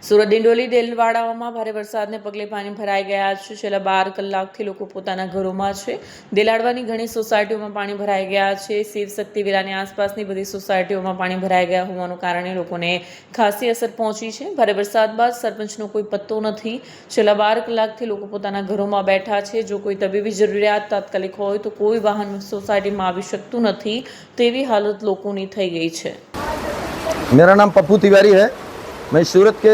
સુરત ડિંડોલી દેલવાડાઓમાં ભારે વરસાદને પગલે પાણી ભરાઈ ગયા છે. છેલ્લા 12 કલાકથી લોકો પોતાના ઘરોમાં છે. દેલાડવાની ઘણી સોસાયટીઓમાં પાણી ભરાઈ ગયા છે. શિવશક્તિ વિલાની આસપાસની બધી સોસાયટીઓમાં પાણી ભરાઈ ગયા હોવાનું કારણે લોકોને ખાસી અસર પહોંચી છે. ભારે વરસાદ બાદ સરપંચનો કોઈ પત્તો નથી. છેલ્લા 12 કલાકથી લોકો પોતાના ઘરોમાં બેઠા છે. જો કોઈ તબીબી જરૂરિયાત તાત્કાલિક હોય તો કોઈ વાહન સોસાયટીમાં આવી શકતું નથી તેવી હાલત લોકોની થઈ ગઈ છે. मेरा नाम पप्पू तिवारी है। मैं सूरत के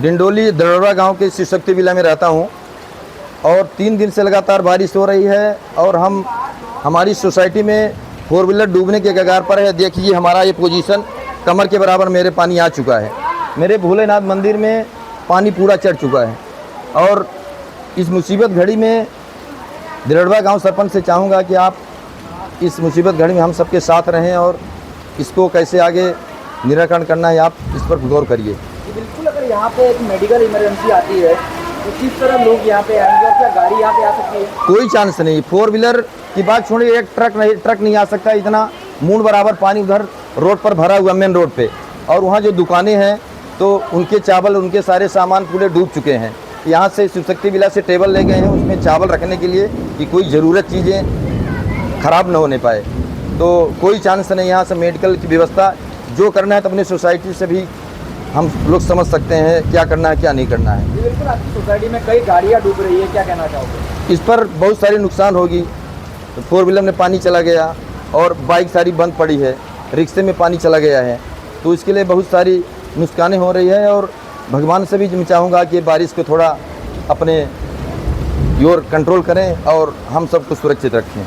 डिंडोली दड़ोरा गांव के शिवशक्ति विला में रहता हूं और 3 दिन से लगातार बारिश हो रही है और हमारी सोसाइटी में 4 व्हीलर डूबने के कगार पर है। देखिए हमारा ये पोजीशन कमर के बराबर मेरे पानी आ चुका है। मेरे भोलेनाथ मंदिर में पानी पूरा चढ़ चुका है और इस मुसीबत घड़ी में दड़ोरा गाँव सरपंच से चाहूँगा कि आप इस मुसीबत घड़ी में हम सबके साथ रहें और इसको कैसे आगे निराकरण करना है आप इस पर गौर करिए। बिल्कुल, अगर यहाँ पे एक मेडिकल इमरजेंसी आती है तो किस तरह लोग यहाँ पे आएंगे और क्या गाड़ी यहाँ पे आ सकती है? कोई चांस नहीं। 4 व्हीलर की बात छोड़िए, एक ट्रक नहीं आ सकता। इतना मूंड बराबर पानी उधर रोड पर भरा हुआ मेन रोड पे और वहाँ जो दुकानें हैं तो उनके चावल उनके सारे सामान पूरे डूब चुके हैं। यहाँ से शिवशक्ति विला से टेबल ले गए हैं उसमें चावल रखने के लिए कि कोई ज़रूरत चीज़ें ख़राब न होने पाए। तो कोई चांस नहीं। यहाँ से मेडिकल की व्यवस्था जो करना है तो अपनी सोसाइटी से भी हम लोग समझ सकते हैं क्या करना है क्या नहीं करना है। बिल्कुल, आपकी सोसाइटी में कई गाड़ियाँ डूब रही है, क्या कहना चाहोगे? इस पर बहुत सारी नुकसान होगी। 4 व्हीलर में पानी चला गया और बाइक सारी बंद पड़ी है, रिक्शे में पानी चला गया है, तो इसके लिए बहुत सारी नुकसानें हो रही है। और भगवान से भी मैं चाहूँगा कि बारिश को थोड़ा अपने योर कंट्रोल करें और हम सबको सुरक्षित रखें।